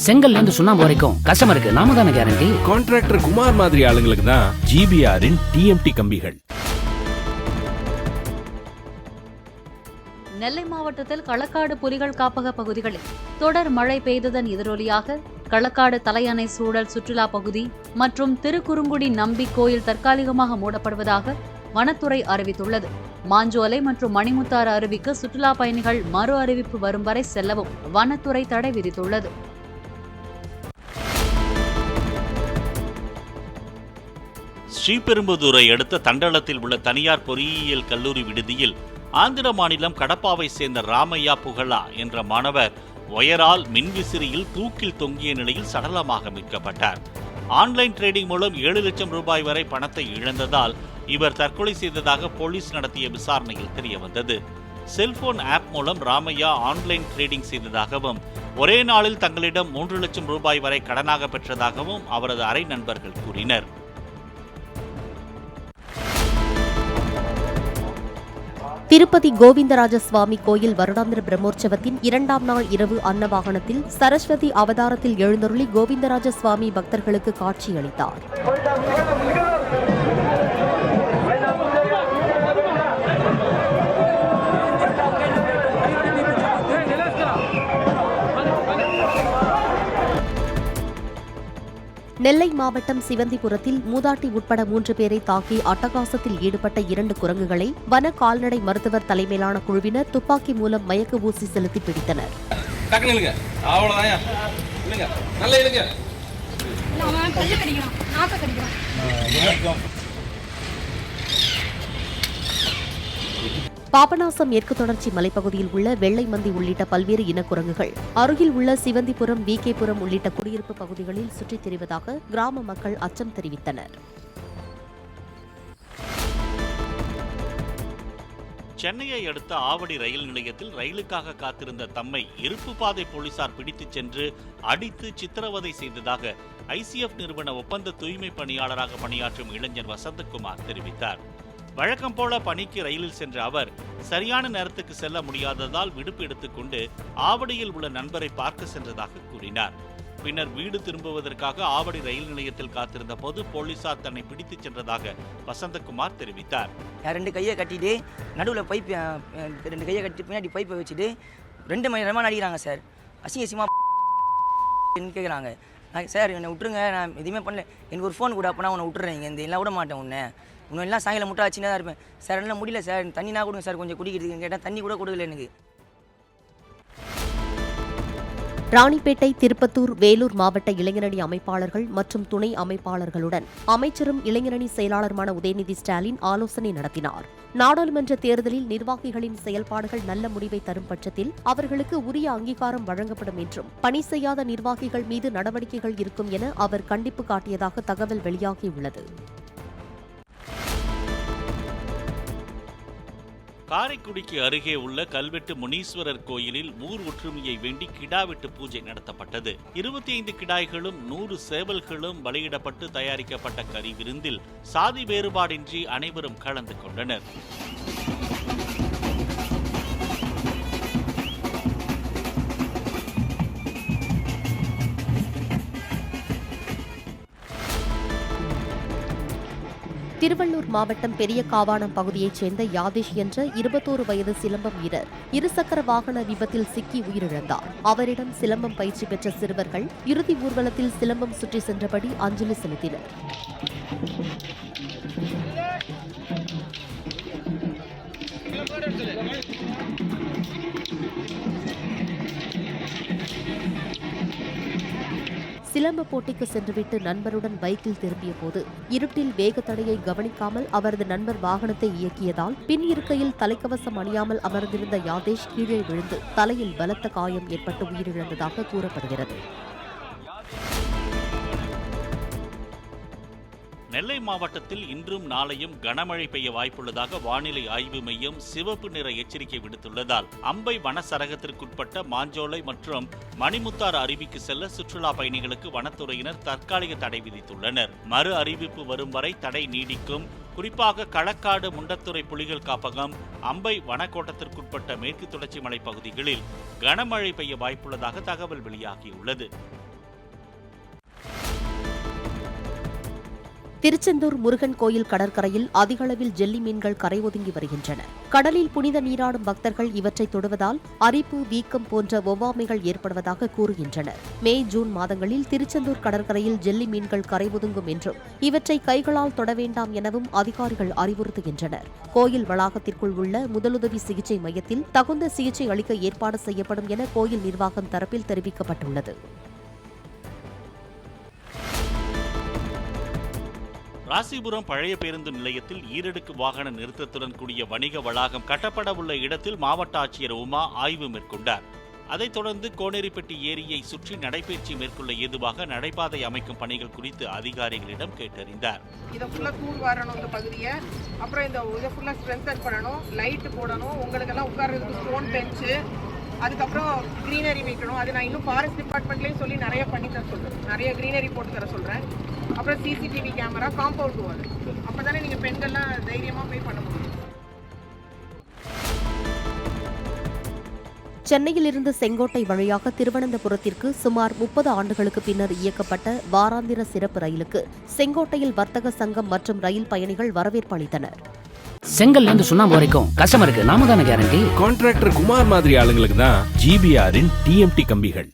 செங்கல்ல இருந்து சுண்ணாம்பு வரைக்கும் கஸ்டமருக்கு நாம தானே கேரண்டி. கான்ட்ராக்டர் குமார் மாதிரி ஆளுங்களுக்கு தான் ஜிபிஆரின் டிஎம்டி கம்பிகள். நெல்லை மாவட்டத்தில் களக்காடு புலிகள் காப்பக பகுதிகளில் தொடர் மழை பெய்ததன் எதிரொலியாக களக்காடு தலையணை சூழல் சுற்றுலா பகுதி மற்றும் திருக்குறுங்குடி நம்பி கோயில் தற்காலிகமாக மூடப்படுவதாக வனத்துறை அறிவித்துள்ளது. மாஞ்சோலை மற்றும் மணிமுத்தாறு அருவிக்கு சுற்றுலா பயணிகள் மறு அறிவிப்பு வரும் வரை செல்லவும் வனத்துறை தடை விதித்துள்ளது. ஸ்ரீபெரும்புதூரை அடுத்த தண்டலத்தில் உள்ள தனியார் பொறியியல் கல்லூரி விடுதியில் ஆந்திர மாநிலம் கடப்பாவை சேர்ந்த ராமையா புகழா என்ற மாணவர் ஒயரால் மின்விசிறியில் தூக்கில் தொங்கிய நிலையில் சடலமாக மீட்கப்பட்டார். ஆன்லைன் ட்ரேடிங் மூலம் 7 லட்சம் ரூபாய் வரை பணத்தை இழந்ததால் இவர் தற்கொலை செய்ததாக போலீஸ் நடத்திய விசாரணையில் தெரியவந்தது. செல்போன் ஆப் மூலம் ராமையா ஆன்லைன் ட்ரேடிங் செய்ததாகவும் ஒரே நாளில் தங்களிடம் 3 லட்சம் ரூபாய் வரை கடனாக பெற்றதாகவும் அவரது அரை நண்பர்கள் கூறினர். திருப்பதி கோவிந்தராஜ சுவாமி கோயில் வருடாந்திர பிரம்மோற்சவத்தின் 2ஆம் நாள் இரவு அன்னவாகனத்தில் சரஸ்வதி அவதாரத்தில் எழுந்தருளி கோவிந்தராஜ சுவாமி பக்தர்களுக்கு காட்சியளித்தார். நெல்லை மாவட்டம் சிவந்திபுரத்தில் மூதாட்டி உட்பட 3 பேரை தாக்கி அட்டகாசத்தில் ஈடுபட்ட 2 குரங்குகளை வன கால்நடை மருத்துவர் தலைமையிலான குழுவினர் துப்பாக்கி மூலம் மயக்க ஊசி செலுத்தி பிடித்தனர். பாபநாசம் மேற்கு தொடர்ச்சி மலைப்பகுதியில் உள்ள வெள்ளை மந்தி உள்ளிட்ட பல்வேறு இனக்குரங்குகள் அருகில் உள்ள சிவந்திபுரம், விகேபுரம் உள்ளிட்ட குடியிருப்பு பகுதிகளில் சுற்றித் திரிவதாக கிராம மக்கள் அச்சம் தெரிவித்தனர். சென்னையை அடுத்த ஆவடி ரயில் நிலையத்தில் ரயிலுக்காக காத்திருந்த தம்மை இருப்பு பாதை போலீசார் பிடித்துச் சென்று அடித்து சித்திரவதை செய்ததாக ஐசிஎஃப் நிறுவன ஒப்பந்த தூய்மை பணியாளராக பணியாற்றும் இளைஞர் வசந்தகுமார் தெரிவித்தார். வழக்கம் போல பணிக்கு ரயிலில் சென்ற அவர் சரியான நேரத்துக்கு செல்ல முடியாததால் விடுப்பு எடுத்துக்கொண்டு ஆவடியில் உள்ள நண்பரை பார்க்க சென்றதாக கூறினார். பின்னர் வீடு திரும்புவதற்காக ஆவடி ரயில் நிலையத்தில் காத்திருந்த போது போலீசார் தன்னை பிடித்துச் சென்றதாக வசந்தகுமார் தெரிவித்தார். 2 கையை கட்டிட்டு நடுவில் பைப் 2 கையை கட்டி பின்னாடி பைப்பை வச்சுட்டு 2 மணி நேரமாக நடிக்கிறாங்க சார். அசிங்கமாக கேட்குறாங்க. சார் என்னை விட்டுருங்க, நான் எதுவுமே பண்ணல, எனக்கு ஒரு ஃபோன் கூட அப்போனா உன்னை விட்டுறேன், இந்த எல்லாம் விட மாட்டேன், இன்னும் எல்லாம் சாயங்காலம் முட்டை வச்சுன்னு தான் இருப்பேன் சார். எல்லாம் முடியல சார், தண்ணினா கொடுங்க சார் கொஞ்சம் குடிக்கிறதுக்கு கேட்டால் தண்ணி கூட கொடுக்கல எனக்கு. ராணிப்பேட்டை, திருப்பத்தூர், வேலூர் மாவட்ட இளைஞரணி அமைப்பாளர்கள் மற்றும் துணை அமைப்பாளர்களுடன் அமைச்சரும் இளைஞரணி செயலாளருமான உதயநிதி ஸ்டாலின் ஆலோசனை நடத்தினார். நாடாளுமன்ற தேர்தலில் நிர்வாகிகளின் செயல்பாடுகள் நல்ல முடிவை தரும் பட்சத்தில் அவர்களுக்கு உரிய அங்கீகாரம் வழங்கப்படும் என்றும் பணி செய்யாத நிர்வாகிகள் மீது நடவடிக்கைகள் இருக்கும் என அவர் கண்டிப்பு காட்டியதாக தகவல் வெளியாகியுள்ளது. காரைக்குடிக்கு அருகே உள்ள கல்வெட்டு முனீஸ்வரர் கோயிலில் ஊர் ஒற்றுமையை வேண்டி கிடாவெட்டு பூஜை நடத்தப்பட்டது. 25 கிடாய்களும் 100 சேவல்களும் பலியிடப்பட்டு தயாரிக்கப்பட்ட கறி விருந்தில் சாதி வேறுபாடின்றி அனைவரும் கலந்து கொண்டனர். திருவள்ளூர் மாவட்டம் பெரிய காவானம் பகுதியைச் சேர்ந்த யாதேஷ் என்ற 21 வயது சிலம்பம் வீரர் இருசக்கர வாகன விபத்தில் சிக்கி உயிரிழந்தார். அவரிடம் சிலம்பம் பயிற்சி பெற்ற சிறுவர்கள் இறுதி ஊர்வலத்தில் சிலம்பம் சுற்றி சென்றபடி அஞ்சலி செலுத்தினர். சிலம்ப போட்டிக்கு சென்றுவிட்டு நண்பருடன் பைக்கில் திரும்பிய போது இருட்டில் வேகத்தடையை கவனிக்காமல் அவரது நண்பர் வாகனத்தை இயக்கியதால் பின் இருக்கையில் தலைக்கவசம் அணியாமல் அமர்ந்திருந்த யாதேஷ் கீழே விழுந்து தலையில் பலத்த காயம் ஏற்பட்டு உயிரிழந்ததாக கூறப்படுகிறது. நெல்லை மாவட்டத்தில் இன்றும் நாளையும் கனமழை பெய்ய வாய்ப்புள்ளதாக வானிலை ஆய்வு மையம் சிவப்பு நிற எச்சரிக்கை விடுத்துள்ளதால் அம்பை வனச்சரகத்திற்குட்பட்ட மாஞ்சோலை மற்றும் மணிமுத்தாறு அருவிக்கு செல்ல சுற்றுலா பயணிகளுக்கு வனத்துறையினர் தற்காலிக தடை விதித்துள்ளனர். மறு அறிவிப்பு வரும் வரை தடை நீடிக்கும். குறிப்பாக களக்காடு முண்டத்துறை புலிகள் காப்பகம், அம்பை வனக்கோட்டத்திற்குட்பட்ட மேற்கு தொடர்ச்சி மலை பகுதிகளில் கனமழை பெய்ய வாய்ப்புள்ளதாக தகவல் வெளியாகியுள்ளது. திருச்செந்தூர் முருகன் கோயில் கடற்கரையில் அதிக அளவில் ஜெல்லி மீன்கள் கரை ஒதுங்கி வருகின்றன. கடலில் புனித நீராடும் பக்தர்கள் இவற்றை தொடுவதால் அரிப்பு, வீக்கம் போன்ற ஒவ்வாமைகள் ஏற்படுவதாக கூறுகின்றனர். மே, ஜூன் மாதங்களில் திருச்செந்தூர் கடற்கரையில் ஜெல்லி மீன்கள் கரை ஒதுங்கும் என்றும் இவற்றை கைகளால் தொட வேண்டாம் எனவும் அதிகாரிகள் அறிவுறுத்துகின்றனர். கோயில் வளாகத்திற்குள் உள்ள முதலுதவி சிகிச்சை மையத்தில் தகுந்த சிகிச்சை அளிக்க ஏற்பாடு செய்யப்படும் என கோயில் நிர்வாகம் தரப்பில் தெரிவிக்கப்பட்டுள்ளது. ராசிபுரம் பழைய பேருந்து நிலையத்தில் ஈரடுக்கு வாகன நிறுத்தத்துடன் கூடிய வணிக வளாகம் கட்டப்பட உள்ள இடத்தில் மாவட்ட ஆட்சியர் உமா ஆய்வு மேற்கொண்டார். அதைத் தொடர்ந்து கோனேரிப்பட்டி ஏரியை சுற்றி நடைபயிற்சி மேற்கொள்ள ஏதுவாக நடைபாதை அமைக்கும் பணிகள் குறித்து அதிகாரிகளிடம் கேட்டறிந்தார். இதை ஃபுல்லாக தூள் வரணும் இந்த பகுதியை, அப்புறம் இதை ஃபுல்லாக ஸ்ட்ரென்தன் பண்ணணும், லைட்டு போடணும், உங்களுக்கெல்லாம் உட்கார்றதுக்கு ஸ்டோன் பெஞ்சு, அதுக்கப்புறம் க்ரீனரி வைக்கணும். அது நான் இன்னும் ஃபாரஸ்ட் டிபார்ட்மெண்ட்லேயும் சொல்லி நிறைய பண்ணி தர சொல்கிறேன், நிறைய க்ரீனரி போட்டு தர சொல்கிறேன். அப்புறம் சிசிடிவி கேமரா, காம்பவுண்ட் வால், அப்போ தானே நீங்கள் பெண்கள்லாம் தைரியமாக போய் பண்ண முடியும். சென்னையிலிருந்து செங்கோட்டை வழியாக திருவனந்தபுரத்திற்கு சுமார் 30 ஆண்டுகளுக்கு பின்னர் இயக்கப்பட்ட வாராந்திர சிறப்பு ரயிலுக்கு செங்கோட்டையில் வர்த்தக சங்கம் மற்றும் ரயில் பயணிகள் வரவேற்பு அளித்தனர். செங்கல்ல இருந்து சுண்ணாம்பு வரைக்கும் கஸ்டமருக்கு நாம தானே கேரண்டி. கான்ட்ராக்டர் குமார் மாதிரி ஆளுங்களுக்கு தான் GBRன் TMT கம்பிகள்.